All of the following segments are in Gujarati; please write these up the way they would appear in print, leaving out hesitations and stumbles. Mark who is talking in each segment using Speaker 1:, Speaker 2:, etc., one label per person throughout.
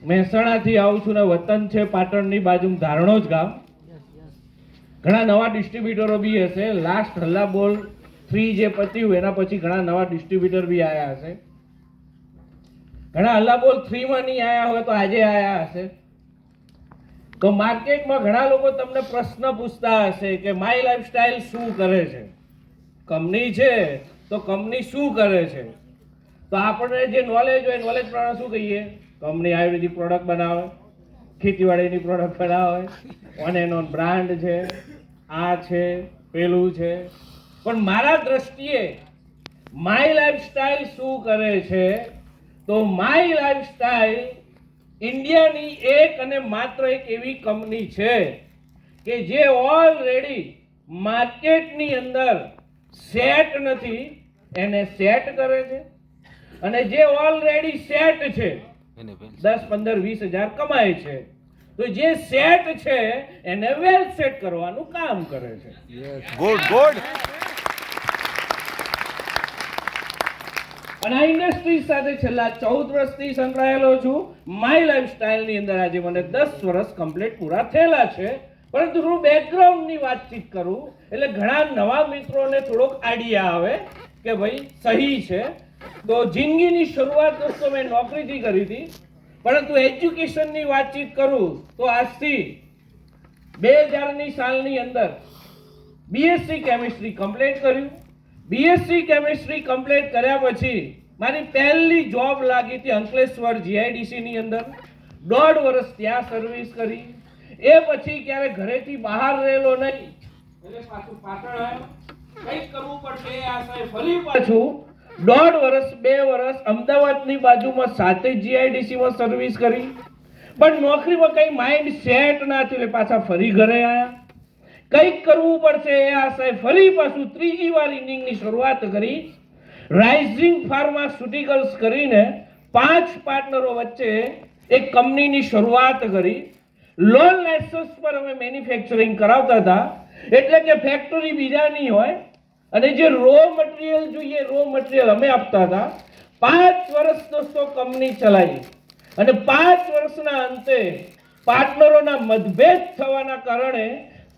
Speaker 1: મહેસાણાથી આવું છું ને વતન છે પાટણની બાજુમાં ધારણોજ ગામ. ઘણા નવા ડિસ્ટ્રીબ્યુટરો બી હશે. લાસ્ટ હલ્લા બોલ 3 જે પત્યું એના પછી ઘણા નવા ડિસ્ટ્રીબ્યુટર બી આવ્યા હશે. ઘણા હલ્લા બોલ 3 માં નહીં આવ્યા હોય તો આજે આવ્યા હશે. તો માર્કેટમાં ઘણા લોકો તમને પ્રશ્ન પૂછતા હશે કે માય લાઈફસ્ટાઈલ શું કરે છે, કંપની છે તો કંપની શું કરે છે. તો આપણે જે નોલેજ હોય નોલેજ પ્રમાણે શું કહીએ, કંપની આયુર્વેદિક પ્રોડક્ટ બનાવે, ખેતીવાડીની પ્રોડક્ટ બનાવે, ઓન એન્ડ ઓન બ્રાન્ડ છે, આ છે પેલું છે. પણ મારા દ્રષ્ટિએ માય લાઈફસ્ટાઈલ શું કરે છે, તો માય લાઈફસ્ટાઈલ ઇન્ડિયાની એક અને માત્ર એક એવી કંપની છે કે જે ઓલરેડી માર્કેટની અંદર સેટ નથી એને સેટ કરે છે, અને જે ઓલરેડી સેટ છે 10, 15, 20 હજાર કમાય છે, તો જે સેટ છે એને વેલ સેટ કરવાનું કામ કરે છે.
Speaker 2: Good good.
Speaker 1: અને આ ઇન્ડસ્ટ્રી સાથે છેલ્લા 14 વર્ષથી સંકળાયેલો છું. માય લાઈફસ્ટાઈલની અંદર આજે મને 10 વર્ષ કમ્પ્લીટ પૂરા થયેલા છે. પરંતુ થોડું બેકગ્રાઉન્ડની વાતચીત કરું એટલે ઘણા નવા મિત્રોને થોડોક આઈડિયા આવે કે ભાઈ સહી છે. તો જિંદગીની શરૂઆત દોસ્તો મેં નોકરીથી કરી હતી, પરંતુ એજ્યુકેશનની વાતચીત કરું તો આજથી 2000ની સાલની અંદર બીએસસી કેમિસ્ટ્રી કમ્પ્લીટ કર્યું. બીએસસી કેમિસ્ટ્રી કમ્પ્લીટ કર્યા પછી મારી પહેલી જોબ લાગી હતી અંકલેશ્વર જીઆઈડીસી ની અંદર. 1.5 વર્ષ ત્યાં સર્વિસ કરી. એ પછી ક્યારે ઘરેથી બહાર રહેલો નહીં એટલે પાછું પાટણ આવ્યો. કંઈક કરવું પડશે એ આશાએ ફરી પાછું 1.5 વર્ષ 2 વર્ષ અમદાવાદની બાજુમાં સાથે જીઆઈડીસી માં સર્વિસ કરી. પણ નોકરીમાં કઈ માઇન્ડ સેટ ના થયું એટલે પાછા ફરી ઘરે આવ્યા. કંઈક કરવું પડશે એ આશાએ ફરી પાછું ત્રીજી વાર ઇનિંગની શરૂઆત કરી. રાઇઝિંગ ફાર્માસ્યુટિકલ્સ કરીને 5 પાર્ટનરો વચ્ચે એક કંપનીની શરૂઆત કરી. લોન લાયસન્સ પર અમે મેન્યુફેક્ચરિંગ કરાવતા હતા, એટલે કે ફેક્ટરી બીજાની હોય અને જે રો મટીરિયલ જોઈએ રો મટીરિયલ અમે આપતા હતા. 5 વર્ષ દોસ્તો કંપની ચલાવી અને 5 વર્ષના અંતે પાર્ટનરોના મતભેદ થવાના કારણે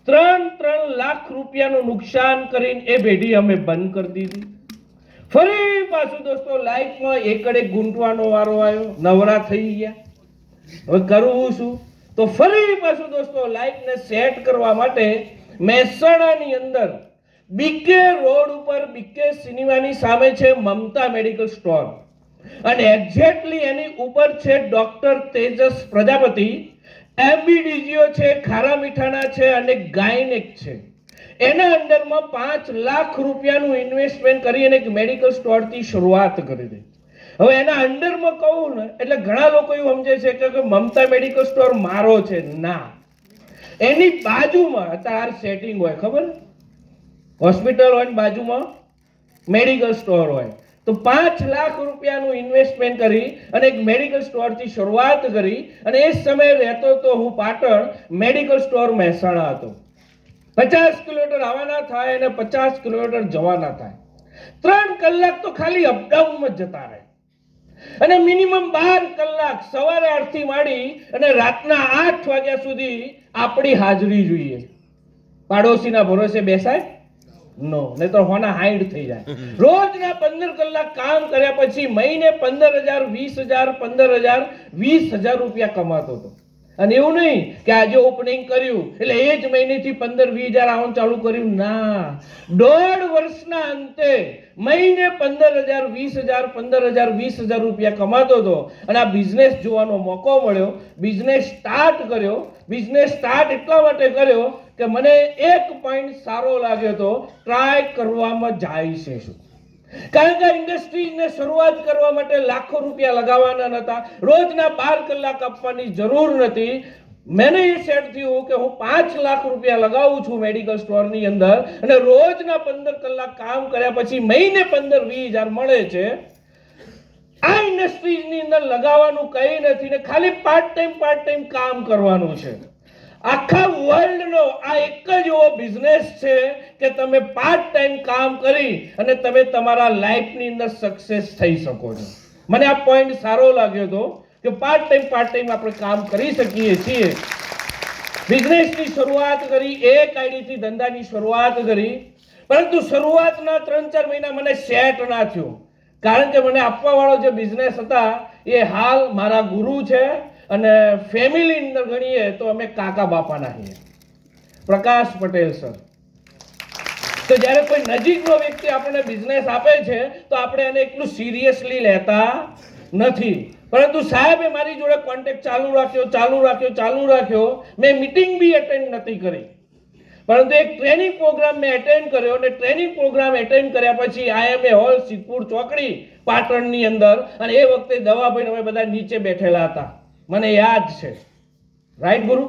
Speaker 1: 3 લાખ રૂપિયાનું નુકસાન કરીને એ પેઢી અમે બંધ કરી દીધી. ફરી પાછું દોસ્તો લાઈફમાં એકડે ગુંટવાનો વારો આવ્યો. નવરા થઈ ગયા, હવે કરવું શું? તો ફરી પાછું દોસ્તો લાઈફને સેટ કરવા માટે મહેસાણાની અંદર બીકે રોડ ઉપર બીકે સિનેમાની સામે છે મમતા મેડિકલ સ્ટોર, અને એક્ઝેક્ટલી એની ઉપર છે ડોક્ટર તેજસ પ્રજાપતિ. એમબીડીજીઓ છે, ખારા મીઠાના છે અને ગાયનેક છે. એના અંદરમાં 5 લાખ રૂપિયાનું ઇન્વેસ્ટમેન્ટ કરી અને એક મેડિકલ સ્ટોરથી શરૂઆત કરી દે. હવે એના અંડરમાં કહું ને એટલે ઘણા લોકો એવું સમજે છે કે મમતા મેડિકલ સ્ટોર મારો છે. ના, એની બાજુમાં અત્યારે સેટિંગ હોય, ખબર હોસ્પિટલ હોય બાજુમાં મેડિકલ સ્ટોર હોય. તો 5 લાખ રૂપિયાનું ઇન્વેસ્ટમેન્ટ કરી અને એક મેડિકલ સ્ટોરથી શરૂઆત કરી. અને એ સમયે રહેતો તો હું પાટણ, મેડિકલ સ્ટોર મહેસાણા હતો. 50 કિલોમીટર આવવાના થાય અને 50 કિલોમીટર જવાના થાય. 3 કલાક તો ખાલી અપડાઉનમાં જતા રહે અને મિનિમમ 12 કલાક સવારે 8 થી માંડી અને રાતના 8 વાગ્યા સુધી આપણી હાજરી જોઈએ. પાડોશીના ભરોસે બેસાય નો, નહીં તો હોના હાઈડ થઈ જાય. રોજના 15 કલાક કામ કર્યા પછી મહિને 15,000, 20,000, 15,000, 20,000 રૂપિયા કમાતો હતો. અને એવું નહીં કે આજે ઓપનિંગ કર્યું એટલે એ જ મહિનેથી 15-20,000 આવવાનું ચાલુ કર્યું. ના, 1.5 વર્ષના અંતે મહિને 15,000, 20,000, 15,000, 20,000 રૂપિયા કમાતો હતો. અને આ બિઝનેસ જોવાનો મોકો મળ્યો. બિઝનેસ સ્ટાર્ટ કર્યો. બિઝનેસ સ્ટાર્ટ એટલા માટે કર્યો કે મને એક પોઈન્ટ સારો લાગ્યો હતો, ટ્રાય કરવામાં જાય છે શું. કારણ કે ઇન્ડસ્ટ્રીને શરૂઆત કરવા માટે લાખો રૂપિયા લગાવવાના નતા, રોજના 12 કલાક આપવાની જરૂર નથી. મને એ સેટ થયું કે હું 5 લાખ રૂપિયા લગાવું છું મેડિકલ સ્ટોરની અંદર અને રોજના 15 કલાક કામ કર્યા પછી મહિને 15-20,000 મળે છે. આ ઇન્ડસ્ટ્રીની અંદર લગાવવાનું કંઈ નથી ને ખાલી પાર્ટ ટાઈમ કામ કરવાનું છે. આખા વર્લ્ડનો આ એક જ એવો બિઝનેસ છે કે તમે પાર્ટ ટાઈમ કામ કરી અને તમે તમારા લાઈફની અંદર સક્સેસ થઈ શકો છો. મને આ પોઈન્ટ સારો લાગ્યો હતો. કે પાર્ટ ટાઈમ આપણે કામ કરી શકીએ છીએ. બિઝનેસની શરૂઆત કરી, એક આઈડીથી ધંધાની શરૂઆત કરી, પરંતુ શરૂઆતના 3-4 મહિના મને સેટ ના થયો, કારણ કે મને આપવા વાળો જે બિઝનેસ હતા એ હાલ મારા ગુરુ છે અને ફેમિલી અંદર ગણીએ તો અમે કાકા બાપાના છીએ, પ્રકાશ પટેલ સર. તો જ્યારે કોઈ નજીકનો વ્યક્તિ આપણને બિઝનેસ આપે છે તો આપણે એને એટલું સિરિયસલી લેતા નથી, પરંતુ સાહેબે મારી જોડે કોન્ટેક્ટ ચાલુ રાખ્યો. મેં મીટિંગ બી એટેન્ડ નથી કરી, પરંતુ એક ટ્રેનિંગ પ્રોગ્રામ મેં એટેન્ડ કર્યો અને ટ્રેનિંગ પ્રોગ્રામ એટેન્ડ કર્યા પછી IMA હોલ સિદ્ધપુર ચોકડી પાટણની અંદર, અને એ વખતે દવાભાઈ અમે બધા નીચે બેઠેલા હતા, મને યાદ છે. રાઈટ ગુરુ?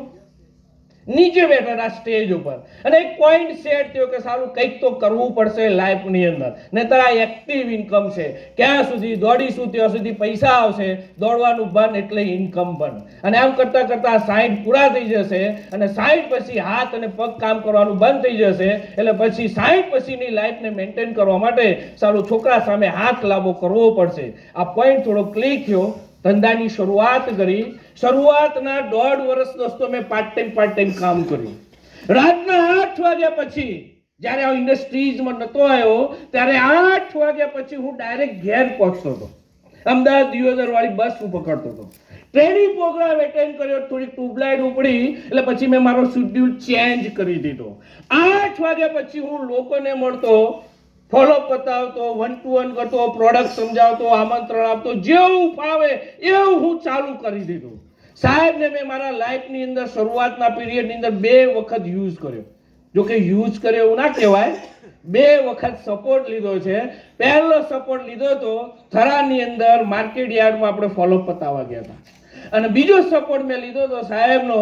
Speaker 1: નીચે બેઠા હતા સ્ટેજ ઉપર, અને એક પોઈન્ટ સેટ થયો કે સારું કંઈક તો કરવું પડશે લાઈફની અંદર, નહીતર આ એક્ટિવ ઇન્કમ છે, ક્યાં સુધી દોડીશું ત્યાં સુધી પૈસા આવશે, દોડવાનું બંધ એટલે ઇન્કમ બંધ. અને આમ કરતા કરતા 60 પૂરા થઈ જશે અને 60 પછી હાથ અને પગ કામ કરવાનું બંધ થઈ જશે, એટલે પછી 60 પછીની લાઈફને મેન્ટેન કરવા માટે સારું છોકરા સામે હાથ લાંબો કરવો પડશે. આ પોઈન્ટ થોડો ક્લિક થયો, ધંધાની શરૂઆત કરી. શરૂઆતના 1.5 વર્ષ દોસ્તો મેં પાર્ટ ટાઈમ કામ કર્યું. રાતના 8 વાગ્યા પછી જ્યારે આ ઇન્ડસ્ટ્રીઝમાં નતો આવ્યો ત્યારે 8 વાગ્યા પછી હું ડાયરેક્ટ ઘેર પહોંચતો હતો. અમદાવાદ દિયોદર વાળી બસ હું પકડતો હતો. ટ્રેનિંગ પ્રોગ્રામ એટેન્ડ કર્યો, થોડી ટ્યુબલાઇટ ઉપડી એટલે પછી મેં મારો શેડ્યુલ ચેન્જ કરી દીધો. 8 વાગ્યા પછી હું લોકોને મળતો, ફોલોઅપ બતાવતો, 1-to-1 કરતો, પ્રોડક્ટ સમજાવતો, આમંત્રણ આપતો, જેવું ફાવે એવું હું ચાલુ કરી દીધું. સાહેબને મેં મારા લાઈફની અંદર શરૂઆતના પીરિયડની અંદર 2 વખત યુઝ કર્યો. જો કે યુઝ કર્યો એવું ના કહેવાય, 2 વખત સપોર્ટ લીધો છે. પહેલો સપોર્ટ લીધો તો થરાની અંદર માર્કેટ યાર્ડમાં આપણે ફોલોઅપ બતાવવા ગયા હતા, અને બીજો સપોર્ટ મેં લીધો તો સાહેબનો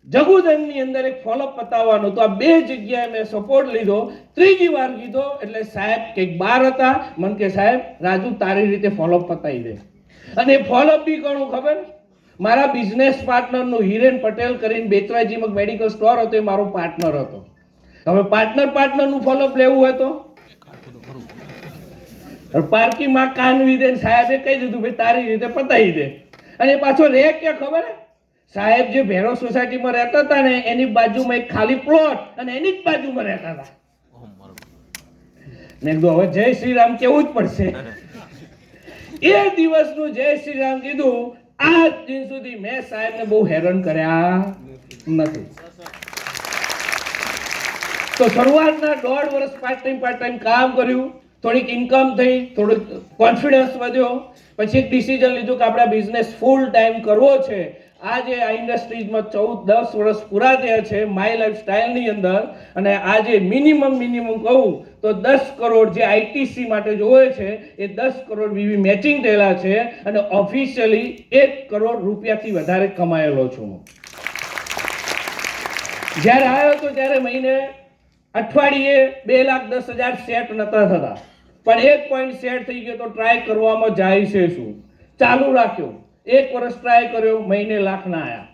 Speaker 1: જગુદનની અંદર એક ફોલોઅપ બતાવવાનો. તો આ 2 જગ્યાએ મેં સપોર્ટ લીધો. ત્રીજી વાર કીધો એટલે સાહેબ કંઈક બહાર હતા, મન કે સાહેબ રાજુ તારી રીતે ફોલોઅપ બતાવી દે. અને ફોલોઅપ બી કોનું ખબર? મારા બિઝનેસ પાર્ટનરનું હિરેન પટેલ કરીને બેચરાજીમાં મેડિકલ સ્ટોર હતો, એ મારો પાર્ટનર હતો. હવે પાર્ટનરનું ફોલોઅપ લેવું હોય તો પાર્કિંગમાં કાનવી દે, સાહેબે કહી દીધું ભાઈ તારી રીતે પતાવી દે. અને પાછો રે કે ખબર સાહેબ જે ભેરો સોસાયટીમાં રહેતા હતા ને એની બાજુમાં એક ખાલી પ્લોટ અને એની જ બાજુમાં રહેતા હતા. મેં કીધું હવે જય શ્રી રામ કેવું જ પડશે. એ દિવસનું જય શ્રી રામ કીધું. આજ દિન સુધી મેં સાહેબને બહુ હેરાન કર્યા નથી. તો શરૂઆતના 1.5 વર્ષ પાર્ટ ટાઈમ કામ કર્યું, થોડીક ઇન્કમ થઈ, થોડુંક કોન્ફિડન્સ વધ્યો. પછી એક ડિસિઝન લીધું કે આપણે બિઝનેસ ફૂલ ટાઈમ કરવો છે. આજે આ ઇન્ડસ્ટ્રીઝમાં 10 વર્ષ પૂરા થયા છે માય લાઈફ સ્ટાઈલની અંદર, અને આજે મિનિમમ કહું તો 10 કરોડ જે ITC માટે જોવે છે એ 10 કરોડ વીવી મેચિંગ થયેલા છે, અને ઓફિશિયલી 1 કરોડ રૂપિયાથી વધારે કમાયેલો છું. જ્યારે આવ્યો તો ત્યારે મહિને અઠવાડિયે 2,10,000 સેટ નતા થતા, પણ એક પોઈન્ટ સેટ થઈ ગયો તો ટ્રાય કરવામાં જાય છે શું, ચાલુ રાખ્યો. 1 વર્ષ ટ્રાય કર્યો, મહિને લાખ ના આયા.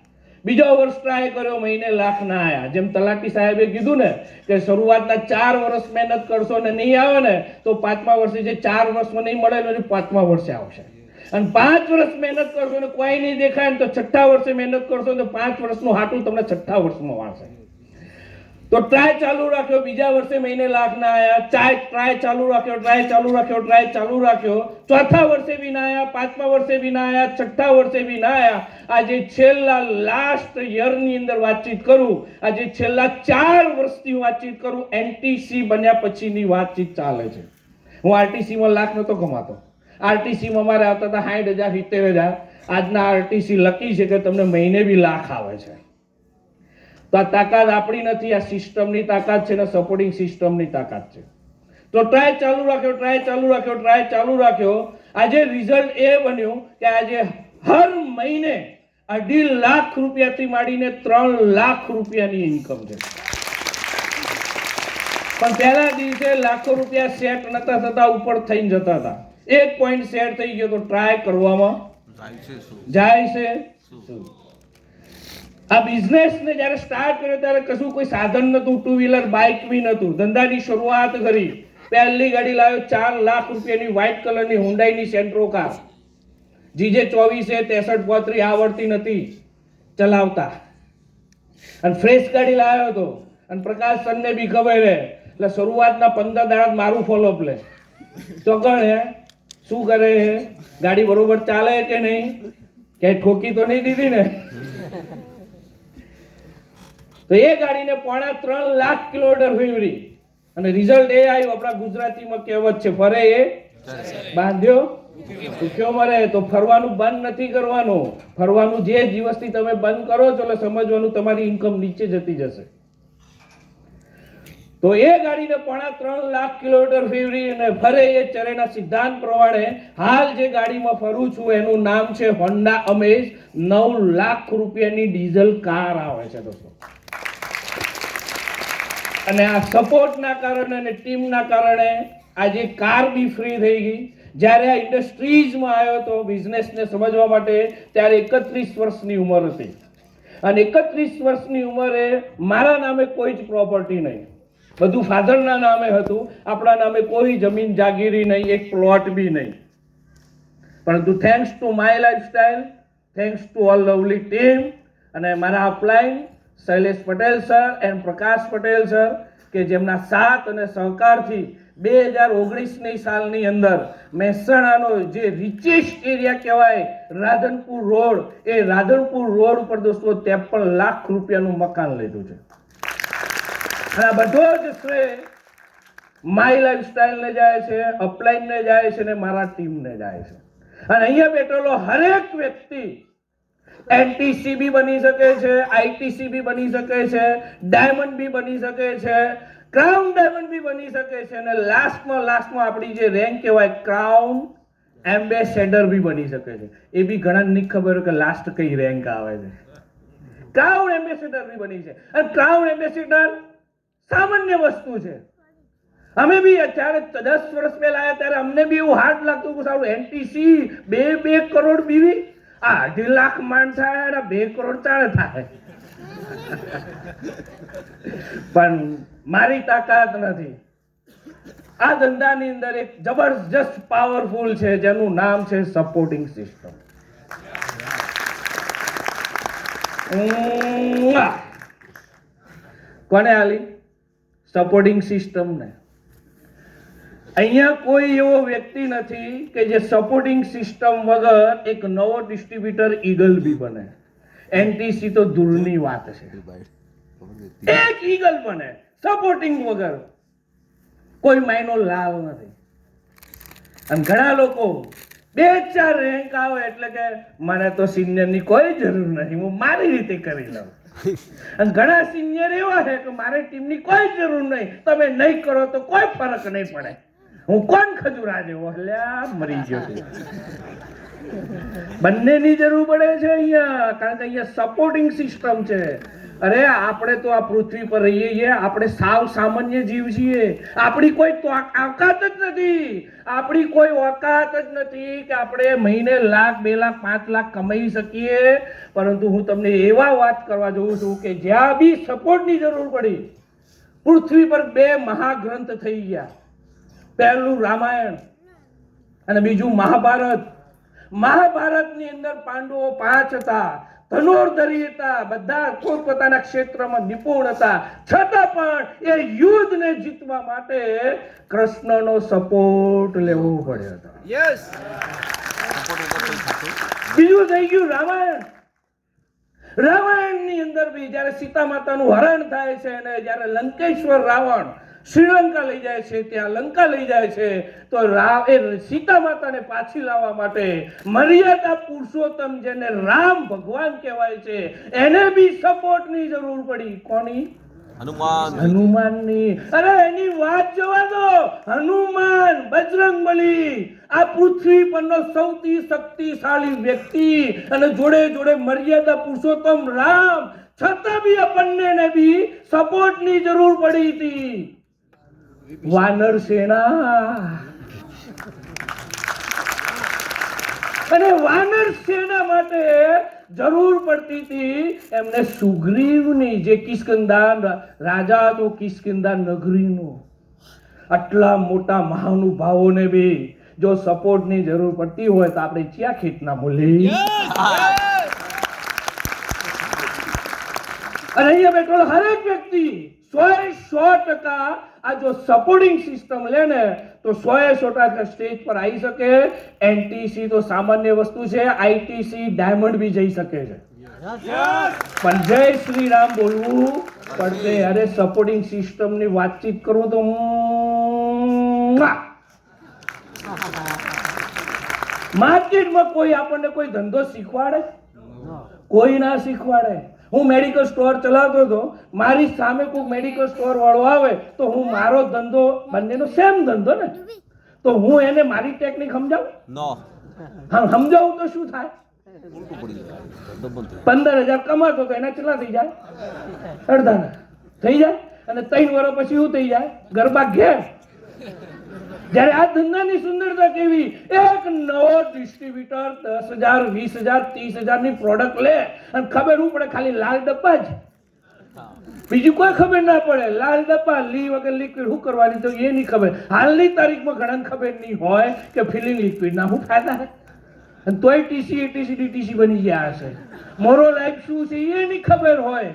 Speaker 1: બીજો વર્ષ ટ્રાય કર્યો, મહિને લાખ ના આયા. જેમ તલાટી સાહેબે કીધું ને કે શરૂઆતના 4 વર્ષ મહેનત કરશો ને નહીં આવે ને તો 5મા વર્ષે જે 4 વર્ષમાં નહીં મળે ને 5મા વર્ષે આવશે. અને 5 વર્ષ મહેનત કરશો ને કોઈ નહીં દેખાય ને તો 6થા વર્ષે મહેનત કરશો ને 5 વર્ષનું હાટું તમને 6થા વર્ષમાં વાળશે. તો ટ્રાય ચાલુ રાખ્યો. બીજા વર્ષે મહિને લાખ ના આયા. ટ્રાય ચાલુ રાખ્યો. ચોથા વર્ષે બી ના આયા, 5મા વર્ષે બી ના આયા, 6થા વર્ષે બી ના આયા. આજે છેલ્લા લાસ્ટ યરની અંદર વાતચીત કરું, આજે છેલ્લા 4 વર્ષથી વાતચીત કરું, NTC બન્યા પછીની વાતચીત ચાલે છે. હું RTCમાં લાખ નતો કમાતો. RTCમાં મારે આવતા હતા 60,000 70,000. આજના RTC લકી છે કે તમને મહિને બી લાખ આવે છે. તો આ તાકાત આપણી નથી, આ સિસ્ટમની તાકાત છે ને સપોર્ટિંગ સિસ્ટમની તાકાત છે. તો ટ્રાય ચાલુ રાખ્યો. આજે રિઝલ્ટ એ બન્યું કે આજે હર મહિને 2.5 લાખ રૂપિયાથી માંડીને 3 લાખ રૂપિયાની ઇન્કમ છે. પણ પહેલા દિવસે લાખો રૂપિયા સેટ નતા થતા, ઉપર થઈને જતા હતા. 1 પોઈન્ટ સેટ થઈ ગયો તો ટ્રાય કરવામાં જાય છે શું. આ બિઝનેસ ને જ્યારે સ્ટાર્ટ કર્યો ત્યારે કશું કોઈ સાધન નતું, 2 વ્હીલર બાઇક બી નતું. ધંધાની શરૂઆત કરી, પહેલી ગાડી લાવ્યો 4 લાખ રૂપિયાની વ્હાઇટ કલરની હુન્ડાઈની સેન્ટ્રો કાર. જીજે 24 63 આવડતી નથી ચલાવતા, અને ફ્રેશ ગાડી લાવ્યો હતો, અને પ્રકાશ સરને બી ખબર હે, એટલે શરૂઆતના 15 દાડા મારું ફોલોઅપ લે તો કણ હે શું કરે હે, ગાડી બરોબર ચાલે કે નહીં, ક્યાંય ઠોકી તો નહીં દીધી ને. તો એ ગાડીને 3.5 લાખ કિલોમીટર ફેરવી, અને રિઝલ્ટ એ આવ્યું, આપણા ગુજરાતીમાં કહેવત છે, ફરે એ બાંધ્યો ભૂખ્યો મરે. તો ફરવાનું બંધ નથી કરવાનું, ફરવાનું જે દિવસથી તમે બંધ કરો છો એટલે સમજવાનું તમારી ઇન્કમ નીચે જતી જશે. તો એ ગાડીને 3.5 લાખ કિલોમીટર ફેરવી અને ફરે એ ચરેના સિદ્ધાંત પ્રમાણે હાલ જે ગાડીમાં ફરું છું એનું નામ છે હોન્ડા અમેઝ. 9 લાખ રૂપિયાની ડીઝલ કાર આવે છે દોસ્તો. અને આ સપોર્ટના કારણે અને ટીમના કારણે આજે કાર બી ફ્રી થઈ ગઈ. જ્યારે આ ઇન્ડસ્ટ્રીઝમાં આવ્યો તો બિઝનેસને સમજવા માટે, ત્યારે 31 વર્ષની ઉંમર હતી, અને 31 વર્ષની ઉંમરે મારા નામે કોઈ જ પ્રોપર્ટી નહીં, બધું ફાધરના નામે હતું. આપણા નામે કોઈ જમીન જાગીરી નહીં, એક પ્લોટ બી નહીં. પરંતુ thanks to my lifestyle, thanks to all lovely team, અને મારા upline Shailesh Patel sir and Prakash Patel sir, કે જેમના સાથ અને સહકારથી 2019ની સાલની અંદર મહેસાણાનો જે રિચેસ્ટ એરિયા કહેવાય રાધનપુર રોડ, એ રાધનપુર રોડ ઉપર દોસ્તો 53 લાખ રૂપિયાનું મકાન લીધું છે. અને આ બધો જ શ્રેય માય લાઈફસ્ટાઈલને જાય છે, અપલાઈનને જાય છે, અને મારા ટીમને જાય છે. અને અહીંયા બેઠેલો હરેક વ્યક્તિ એનટીસી બી બની શકે છે, આઈટીસી બી બની શકે છે, ડાયમંડ બી બની શકે છે, ક્રાઉન ડાયમંડ બી બની શકે છે, અને લાસ્ટમાં આપણી જે રેન્ક કહેવાય ક્રાઉન એમ્બેસેડર બી બની શકે છે. એ બી ઘણા નહીં ખબર કે લાસ્ટ કઈ રેન્ક આવે છે. ક્રાઉન એમ્બેસેડર બી બની છે. અને ક્રાઉન એમ્બેસેડર સામાન્ય વસ્તુ છે. અમે બી અત્યારે 10 વર્ષ પહેલા આવ્યા ત્યારે અમને બી એવું હાર્ડ લાગતું કે સારું એનટીસી 2 કરોડ બીવી, 2.5 લાખ માંડ થાય અને 2 કરોડ ચાલે થાય. પણ મારી તાકાત નથી. આ ધંધાની અંદર એક જબરજસ્ત પાવરફુલ છે જેનું નામ છે સપોર્ટિંગ સિસ્ટમ. કોને આલી સપોર્ટિંગ સિસ્ટમ ને? અહીંયા કોઈ એવો વ્યક્તિ નથી કે જે સપોર્ટિંગ સિસ્ટમ વગર એક નવો ડિસ્ટ્રીબ્યુટર ઈગલ બી બને. એનટીસી તો દૂરની વાત છે, એક ઈગલ બને સપોર્ટિંગ વગર. કોઈ માયનો લાલ નથી. અને ઘણા લોકો 2-4 રેન્ક આવે એટલે કે મને તો સિનિયરની કોઈ જરૂર નથી, હું મારી રીતે કરી લઉં. અને ઘણા સિનિયર એવા છે કે મારે ટીમની કોઈ જરૂર નહીં, તમે નહીં કરો તો કોઈ ફરક નહીં પડે, હું કોણ ખજૂરા જેવો, અલ્યા મરી ગયો. બંનેની જરૂર પડે છે અહીંયા, કારણ કે અહીંયા સપોર્ટિંગ સિસ્ટમ છે. અરે આપણે તો આ પૃથ્વી પર રહીએ છીએ, આપણે સાવ સામાન્ય જીવ છીએ. આપણી કોઈ ઓકાત જ નથી, આપણી કોઈ ઓકાત જ નથી કે આપણે મહિને 1 લાખ 2 લાખ 5 લાખ કમાઈ શકીએ. પરંતુ હું તમને એવા વાત કરવા જોઉં છું કે જ્યાં બી સપોર્ટની જરૂર પડી, પૃથ્વી પર 2 મહાગ્રંથ થઈ ગયા. પહેલું રામાયણ અને બીજું મહાભારત. મહાભારતની અંદર પાંડવો 5 હતા, ધનુર્ધરી હતા, બધા પોતપોતાના ક્ષેત્રમાં નિપુણ હતા, છતાં પણ એ યુદ્ધને જીતવા માટે કૃષ્ણનો સપોર્ટ લેવો પડ્યો હતો. બીજું થઈ ગયું રામાયણ. રામાયણની અંદર બી જ્યારે સીતા માતાનું હરણ થાય છે અને જ્યારે લંકેશ્વર રાવણ શ્રીલંકા લઈ જાય છે, ત્યાં લંકા લઈ જાય છે, તો એ સીતા માતાને પાછી લાવવા માટે મર્યાદા પુરુષોત્તમ જેને રામ ભગવાન કહેવાય છે એને બી સપોર્ટની જરૂર પડી. કોની? હનુમાનની. અરે એની વાત જવા દો. હનુમાન, બજરંગબલી, આ પૃથ્વી પરનો સૌથી શક્તિશાળી વ્યક્તિ, અને જોડે જોડે મર્યાદા પુરુષોત્તમ રામ, છતાં બી આ બંનેને બી સપોર્ટની જરૂર પડી હતી. વાનર સેના. અને વાનર સેના માટે જરૂર પડતી હતી એમને સુગ્રીવની, જે કિષ્કિંધા રાજા હતો, કિષ્કિંધા નગરીનો. આટલા મોટા મહાનુભાવોને બી જો સપોર્ટની જરૂર પડતી હોય તો આપણે ક્યાં ખેતના મૂલી અને અહીંયા બેઠો હરેક વ્યક્તિ 100% આ જો સપોર્ટિંગ સિસ્ટમ લે ને તો 100% સ્ટેજ પર આવી શકે. એનટીસી તો સામાન્ય વસ્તુ છે, આઈટીસી ડાયમંડ બી જઈ શકે છે, પણ જય શ્રી રામ બોલવું પડશે. અરે સપોર્ટિંગ સિસ્ટમ ની વાતચીત કરું તો માર્કેટમાં કોઈ આપણને કોઈ ધંધો શીખવાડે? કોઈ ના શીખવાડે. હું મેડિકલ સ્ટોર ચલાવતો હતો, મારી સામે કોઈ મેડિકલ સ્ટોર વાળો આવે તો હું મારો ધંધો, બંનેનો સેમ ધંધો ને, તો હું એને મારી ટેકનિક સમજાવું? હા, સમજાવું તો શું થાય? 15,000 કમાતો તો એના કેટલા થઈ જાય? અડધાના થઈ જાય. અને 3 વર્ષ પછી શું થઈ જાય? ગરબા ઘેર. જ્યારે આ ધંધાની સુંદરતા કેવી, એક નવો ડિસ્ટ્રીબ્યુટર 10,000 20,000 30,000 ની પ્રોડક્ટ લે અને ખબર શું પડે? ખાલી લાલ ડબ્બા જ, બીજું કોઈ ખબર ના પડે. લાલ ડબ્બા લી વગર લિક્વિડ શું કરવાની તો એ નહીં ખબર. હાલની તારીખમાં ઘણાને ખબર નહીં હોય કે ફિલિંગ લિક્વિડ ના શું ફાયદા છે, અને તોય ટીસી એટીસી ડીટીસી બની ગયા હશે. મોરો લાઈફ શું છે એ નહીં ખબર હોય.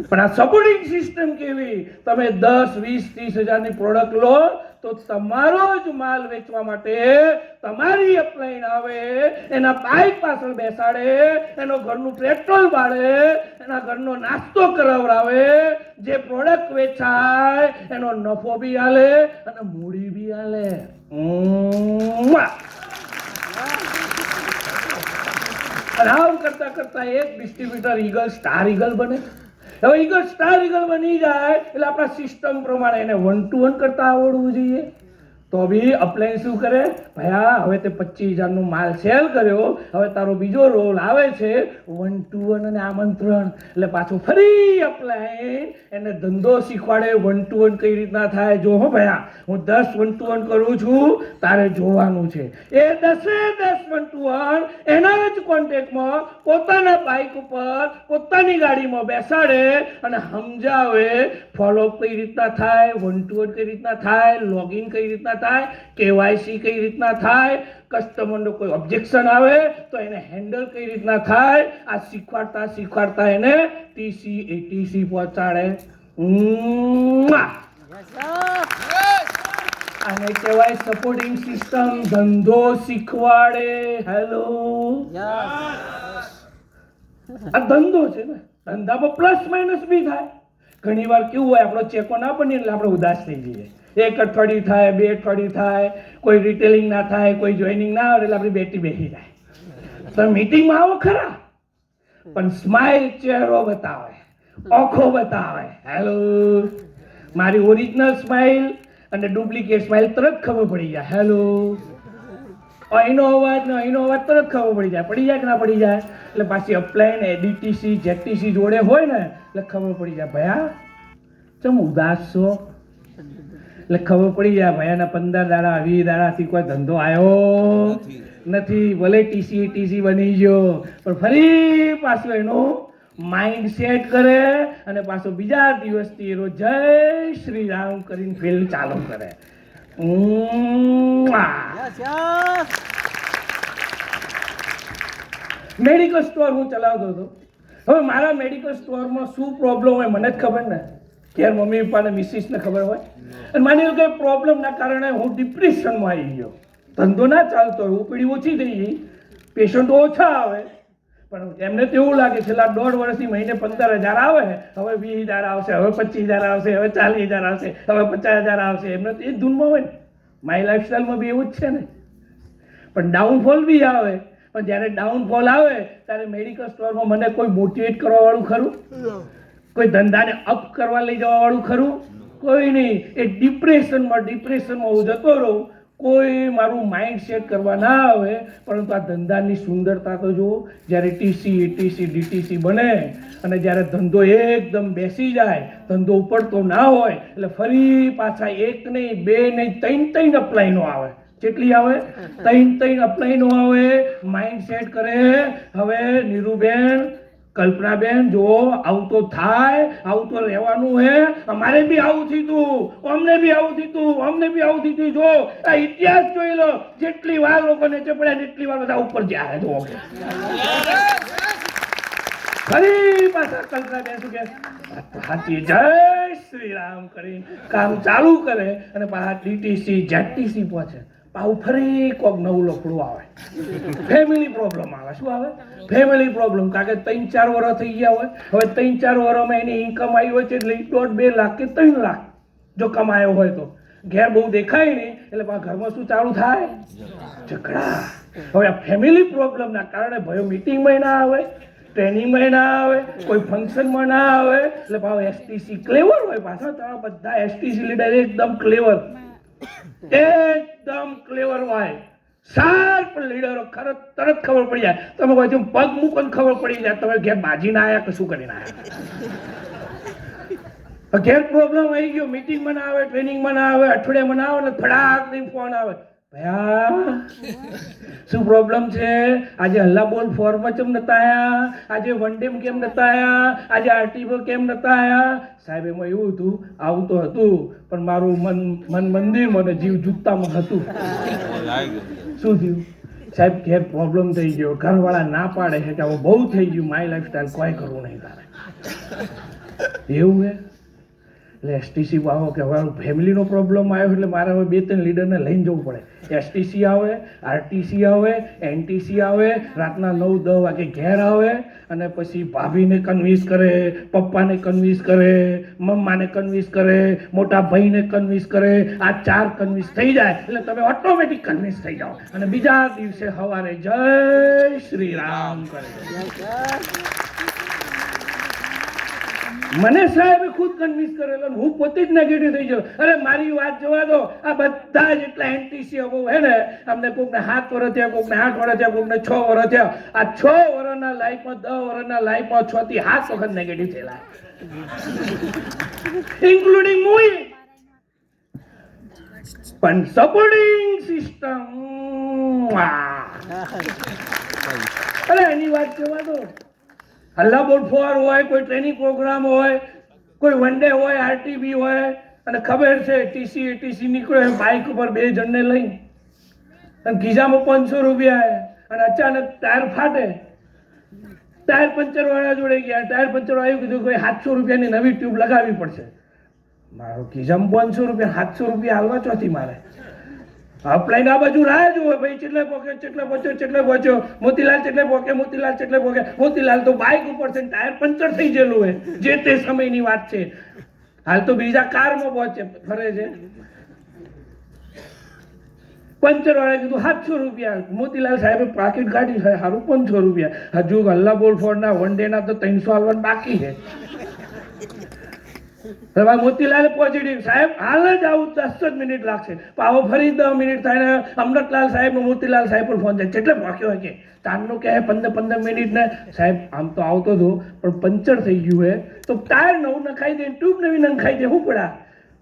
Speaker 1: પણ આ સપોર્ટિંગ સિસ્ટમ કેવી, તમે 10 20 30,000 ની પ્રોડક્ટ લો તો તમારો જ માલ વેચવા માટે તમારી અપલાઈન આવે, એના બાઈક પાછળ બેસાડે, એનો ઘરનું પેટ્રોલ બાળે, એના ઘરનો નાસ્તો કરાવડાવે, જે પ્રોડક્ટ વેચાય એનો નફો બી આલે અને મૂડી બી આલે. અને આમ કરતા કરતા એક ડિસ્ટ્રીબ્યુટર ઈગલ સ્ટાર ઈગલ બને. હવે ઈગલ સ્ટાર ઈગલ બની જાય એટલે આપણા સિસ્ટમ પ્રમાણે એને 1 to 1 કરતા આવડવું જોઈએ. તો બી અપલાઈન શું કરે? ભયા હવે તે 25,000 નો માલ સેલ કર્યો, હવે તારો બીજો રોલ આવે છે 1 to 1 અને આમંત્રણ. એટલે પાછું ફરી અપલાઈન એને ધંધો શીખવાડે 1 to 1 કઈ રીતના થાય. જો હો ભયા, હું 10 1 to 1 કરું છું, તારે જોવાનું છે. એ 10 1 to 1 એના જ કોન્ટેક્ટમાં પોતાના બાઇક ઉપર પોતાની ગાડીમાં બેસાડે અને સમજાવે ફોલોઅપ કઈ રીતના થાય, 1 to 1 કઈ રીતના થાય, લોગિન કઈ રીતના થાય, કેવાયસી કઈ રીતના થાય, કસ્ટમરનો કોઈ ઓબ્જેક્શન આવે તો એને હેન્ડલ કઈ રીતના થાય. આ શીખવાડતા શીખવાડતા એને ટીસી એટીસી પહોંચાડે. આને કહેવાય સપોર્ટિંગ સિસ્ટમ. ધંધો શીખવાડે. હેલો, આ ધંધો છે ને, ધંધામાં પ્લસ માઇનસ બી થાય. ઘણી વાર કેવું હોય, આપણો ચેકો ના બને એટલે આપણે ઉદાસ થઈ જઈએ. 1 અઠવાડિયું થાય, 2 અઠવાડિયું થાય, કોઈ રિટેલિંગ ના થાય, કોઈ જોઈનિંગ ના આવે એટલે આપણી બેટી બેસી જાય. તમે મીટિંગમાં આવો ખરા, પણ સ્માઇલ ચહેરો બતાવે, આંખો બતાવે. હેલો, મારી ઓરિજિનલ સ્માઇલ અને ડુપ્લિકેટ સ્માઇલ તરત ખબર પડી જાય. હેલો, અહીંનો અવાજ ને અહીંનો અવાજ તરત ખબર પડી જાય. પડી જાય કે ના પડી જાય? એટલે પાછી અપલાઈન એડીટીસી જેટીસી જોડે હોય ને એટલે ખબર પડી જાય. ભયા ચમ ઉદાસ છો? એટલે ખબર પડી જાય ભયાના 15 દાડા 20 દાડાથી કોઈ ધંધો આવ્યો નથી. ભલે ટીસી ટીસી બની ગયો, પણ ફરી પાછું એનું માઇન્ડ સેટ કરે અને પાછો બીજા દિવસથી એનો જય શ્રી રામ કરીને ફિલ્મ ચાલુ કરે. મેડિકલ સ્ટોર હું ચલાવતો હતો. હવે મારા મેડિકલ સ્ટોરમાં શું પ્રોબ્લેમ હોય મને જ ખબર ને, ક્યારે મમ્મી પપ્પાને મિસિસને ખબર હોય. અને માની લો કે પ્રોબ્લેમના કારણે હું ડિપ્રેશનમાં આવી ગયો, ધંધો ના ચાલતો હોય, ઉપડી ઓછી થઈ ગઈ, પેશન્ટો ઓછા આવે, પણ એમને તો એવું લાગે છેલ્લા 1.5 વર્ષથી મહિને 15,000 આવે, હવે 20,000 આવશે, હવે 25,000 આવશે, હવે 40,000 આવશે, હવે 50,000 આવશે. એમને તો એ જ ધૂનમાં હોય ને. મારી લાઈફસ્ટાઈલમાં બી એવું જ છે ને. પણ ડાઉનફોલ બી આવે. પણ જ્યારે ડાઉનફોલ આવે ત્યારે મેડિકલ સ્ટોરમાં મને કોઈ મોટિવેટ કરવા વાળું ખરું? કોઈ ધંધાને અપ કરવા લઈ જવા વાળું ખરું? કોઈ નહીં. એ ડિપ્રેશનમાં હું જતો રહું. કોઈ મારું માઇન્ડ સેટ કરવા ના આવે. પરંતુ આ ધંધાની સુંદરતા તો જુઓ, જ્યારે ટીસી એટીસી ડીટીસી બને અને જ્યારે ધંધો એકદમ બેસી જાય, ધંધો ઉપડતો ના હોય, એટલે ફરી પાછા 1 નહીં 2 નહીં 3 અપલાઈનો આવે. કેટલી આવે? 3 અપલાઈનો આવે. માઇન્ડ સેટ કરે, હવે નીરુબેન કલ્પનાબેન જો આવું તો થાય, આવું તો રહેવાનું હે. અમારે બી આવું થયું, અમને બી આવું થયું, અમને બી આવું થયું. જો આ ઇતિહાસ જોઈ લો, જેટલી વાર લોકો નીચે પડ્યા એટલી વાર બધા ઉપર જાય. જો ફરી પાછા કલ્પનાબેન શું કે હાથી જય શ્રી રામ કરી કામ ચાલુ કરે અને પાછા ડીટીસી જેટીસી પહોંચે. પાછું ફરી કોઈક નવું લફડું આવે, ફેમિલી પ્રોબ્લેમ આવે. શું આવે? Family problem. કારણ કે 3-4 વર્ષ થઈ ગયા હોય. હવે 3-4 વર્ષમાં એની ઇન્કમ આવી હોય છે એટલે 1.5-2 લાખ કે 3 લાખ જો કમાયો હોય તો ઘેર બહુ દેખાય નહીં એટલે પાછા ઘરમાં શું ચાલુ થાય? ઝઘડા. હવે આ ફેમિલી પ્રોબ્લેમના કારણે ભાઈઓ મીટિંગમાં ના આવે, ટ્રેનિંગમાં ના આવે, કોઈ ફંક્શનમાં ના આવે એટલે પાછો એસટીસી ક્લેવર હોય. પાછા તમે બધા એસટીસી લીડર એકદમ ક્લેવર, એકદમ ક્લેવર હોય, શાર્પ લીડરો. તરત ખબર પડી જાય. તમે કોઈ પગ મૂકો ખબર પડી જાય તમે ઘેર બાજીને આવ્યા કે શું કરીને આવ્યા. ઘેર પ્રોબ્લેમ આવી ગયો, મીટિંગમાં ના આવે, ટ્રેનિંગમાં ના આવે, અઠવાડિયામાં ના આવે એટલે ફટાક દઈને ફોન આવે. ભયા શું પ્રોબ્લેમ છે? આજે હલ્લા બોલ ફોર્મમાં કેમ નતા આયા? આજે વન ડે કેમ નતા આયા? આજે આરટીઓ કેમ નતા આયા? સાહેબ એમાં એવું હતું, આવું તો હતું પણ મારું મન મંદિરમાં ને જીવ જૂતામાં હતું. શું થયું સાહેબ? ઘેર પ્રોબ્લેમ થઈ ગયો, ઘરવાળા ના પાડે છે કે હવે બહુ થઈ ગયું, માય લાઈફસ્ટાઈલ કોઈ કરવું નહીં તારે. એવું હે એટલે એસટીસી આવો કે હવે ફેમિલીનો પ્રોબ્લેમ આવ્યો એટલે મારે હવે 2-3 લીડરને લઈને જવું પડે. એસટીસી આવે, આરટીસી આવે, એનટીસી આવે, રાતના 9-10 વાગે ઘેર આવે અને પછી ભાભીને કન્વિન્સ કરે, પપ્પાને કન્વિન્સ કરે, મમ્માને કન્વિન્સ કરે, મોટા ભાઈને કન્વિન્સ કરે. આ 4 કન્વિન્સ થઈ જાય એટલે તમે ઓટોમેટિક કન્વિન્સ થઈ જાઓ અને બીજા દિવસે સવારે જય શ્રી રામ કરે. મને સાહેબે ખુદ કન્વિન્સ કરેલો, હું પોતે જ નેગેટિવ થઈ ગયો. અરે મારી વાત જોવા દો, આ બધા જેટલા એનટીસી અબો હે ને, અમને કોઈકને 7 વર્ષ થયા, કોઈકને 8 વર્ષ થયા, કોઈકને 6 વર્ષ થયા. આ 6 વર્ષના લાઈફમાં 10 વર્ષના લાઈફમાં 6 થી 7 વખત નેગેટિવ થયેલા, ઇન્ક્લુડિંગ મૂવી. પણ સપોર્ટિંગ સિસ્ટમ, અરે એની વાત જોવા દો. હલ્લા બોલ ફોર હોય, કોઈ ટ્રેનિંગ પ્રોગ્રામ હોય, કોઈ વન ડે હોય, આરટીબી હોય અને ખબર છે ટીસી એટીસી નીકળે બાઇક ઉપર 2 જણને લઈને અને ખિસ્સામાં 500 રૂપિયા અને અચાનક ટાયર ફાટે. ટાયર પંચર વાળા જોડે ગયા, ટાયર પંચર આવ્યું, કીધું કોઈ 700 રૂપિયાની નવી ટ્યુબ લગાવવી પડશે. મારો ખિસ્સામાં 500 રૂપિયા, 700 રૂપિયા હાલવા ચોથી મારે. અપલાઈન આ બાજુ રાહ જોવે ભાઈ, ચેટલે પહોંચ્યો, મોતીલાલ ચેટલે પોકે. મોતીલાલ તો બાઇક ઉપર છે, ટાયર પંચર થઈ ગયેલું હોય, જે તે સમયની વાત છે. હાલ તો બીજા કારમાં પહોંચે ફરે છે. પંચર વાળા કીધું 700 રૂપિયા. મોતીલાલ સાહેબે પાકીટ કાઢી, સારું 500 રૂપિયા. હજુ હલ્લા બોલ ફોરના વન ડે ના તો 300 હાલવાનું બાકી છે. હવે મોતીલાલ પહોંચી સાહેબ હાલ જ આવું 10 જ મિનિટ લાગશે. પાવો ફરી 10 મિનિટ થાય ને અમૃતલાલ સાહેબ મોતીલાલ સાહેબ પર ફોન થાય, કેટલે પહોંચ્યો હોય કે તારનું કે 15 મિનિટ ને સાહેબ આમ તો આવતો હતો પણ પંચર થઈ ગયું હે તો ટાયર નવું નખાઈ દે, ટ્યુબ નવી નખાઈ દે, શું પડા?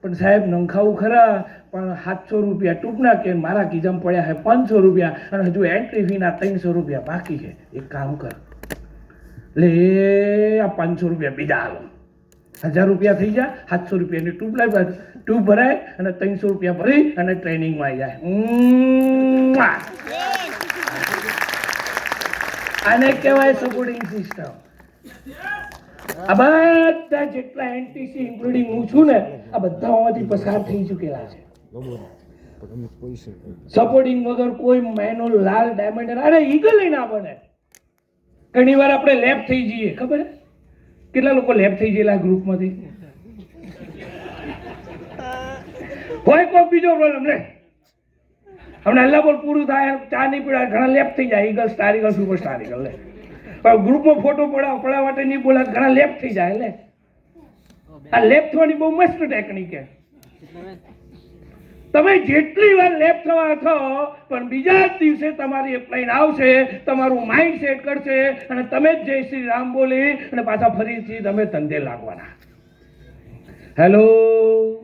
Speaker 1: પણ સાહેબ નંખાવું ખરા પણ 700 રૂપિયા ટ્યુબના કે મારા ખિસ્સામાં પડ્યા છે 500 રૂપિયા અને હજુ એન્ટ્રી ફીના 300 રૂપિયા બાકી છે. એક કામ કર, લે આ 500 રૂપિયા બીજા હાલો, 1000 રૂપિયા થઈ જાય, 700 રૂપિયાની ટ્યુબ ભરાય અને 300 રૂપિયા ભરી અને ટ્રેનિંગમાં આવી જાય. આને કહેવાય સપોર્ટિંગ સિસ્ટમ. આ બધા જેટલા એનટીસી ઇન્ક્લુડિંગ હું છું ને, આ બધામાંથી પસાર થઈ ચૂકેલા છે. સપોર્ટિંગ વગર કોઈ મેનો લાલ ડાયમંડ અરે ઈગલ ના બને. ઘણી વાર આપણે લેફ્ટ થઈ જઈએ, ખબર કેટલા લોકો લેફ્ટ થઈ ગયેલા ગ્રુપમાંથી હોય. કોઈ બીજો પ્રોબ્લેમ લે, હમણાં હલ્લા બોલ પૂરું થાય, ચા નહીં પીડા, ઘણા લેફ્ટ થઈ જાય. Eagle, star eagle, super star eagle લે. પણ ગ્રુપમાં ફોટો પડાવવા માટે નહીં બોલા, ઘણા લેફ્ટ થઈ જાય. લે આ લેફ્ટ થવાની બહુ મસ્ત ટેકનિક છે. તમે જેટલી વાર લેફ્ટ થવા થો પણ બીજા જ દિવસે તમારી એપ્લાઇન આવશે, તમારું માઇન્ડ સેટ કરશે અને તમે જ જય શ્રી રામ બોલી અને પાછા ફરીથી તમે ધંધે લાગવાના. હેલો,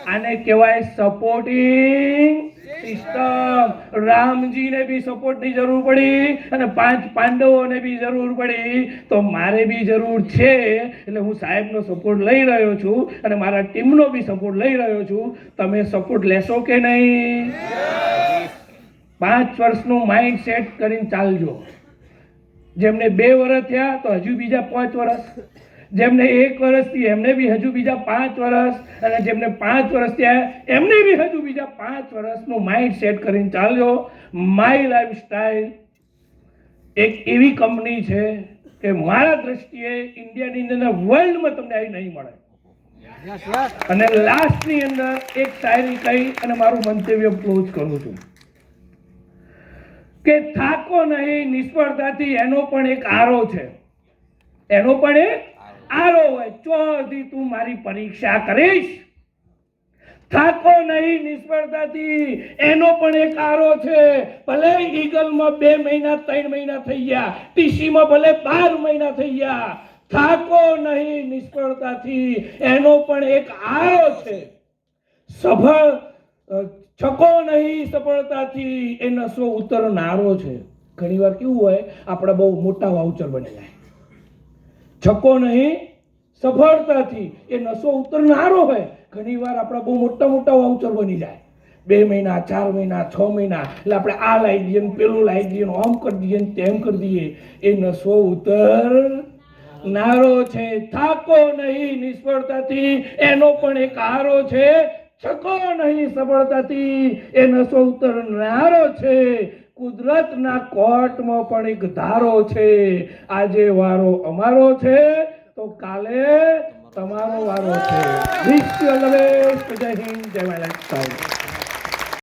Speaker 1: આને કહેવાય સપોર્ટિંગ સિસ્ટમ. રામજીને બી સપોર્ટની જરૂર પડી અને 5 પાંડવોને બી જરૂર પડી, તો મારે બી જરૂર છે. એટલે હું સાહેબનો સપોર્ટ લઈ રહ્યો છું અને મારા ટીમનો બી સપોર્ટ લઈ રહ્યો છું. તમે સપોર્ટ લેશો કે નહીં? 5 વર્ષનું માઇન્ડ સેટ કરીને ચાલજો. જેમને 2 વર્ષ થયા તો હજુ બીજા 5 વર્ષ, જેમને 1 વર્ષથી એમને બી હજુ બીજા 5 વર્ષ, અને જેમને 5 વર્ષ થયા એમને બી હજુ બીજા 5 વર્ષનું માઇન્ડ સેટ કરીને ચાલજો. માય લાઈફસ્ટાઈલ એક એવી કંપની છે કે મારા દ્રષ્ટિએ ઇન્ડિયાની અંદર, વર્લ્ડમાં તમને આવી નહીં મળે. અને લાસ્ટની અંદર એક શાયરી કહી અને મારું મંતવ્ય ક્લોઝ કરું છું કે થાકો નહીં નિષ્ફળતાથી, એનો પણ એક આરો છે. એનો પણ એક આરો હોય. ચોથી તું મારી પરીક્ષા કરીશ. થાકો નહીં નિષ્ફળતાથી, એનો પણ એક આરો છે. ભલે ઈગલમાં 2 મહિના 3 મહિના થઈ ગયા, ટીસીમાં ભલે 12 મહિના થઈ ગયા, થાકો નહીં નિષ્ફળતાથી, એનો પણ એક આરો છે. છકો નહીં સફળતાથી, એ નશો ઉતરનારો છે. ઘણી વાર કેવું હોય, આપણે બહુ મોટા વાઉચર બની જાય. છકો નહીં સફળતાથી, એ નશો ઉતરનારો હોય. ઘણી વાર આપણા બહુ મોટા મોટા વાઉચર બની જાય. 2 મહિના 4 મહિના 6 મહિના, એટલે આપણે આ લાવી દઈએ, પેલું લાવી દઈએ, આમ કરી દઈએ, તેમ કરી દઈએ. એ નશો ઉતરનારો છે. થાકો નહીં નિષ્ફળતાથી, એનો પણ એક આરો છે. છકો નહીં સફળતાથી, એ નશો ઉતરનારો છે. કુદરતના કોર્ટમાં પણ એક ધારો છે. આજે વારો અમારો છે તો કાલે તમારો વારો છે. વિશ્વ લવેશ. જય હિન્દ, જય માય લાઈફસ્ટાઈલ.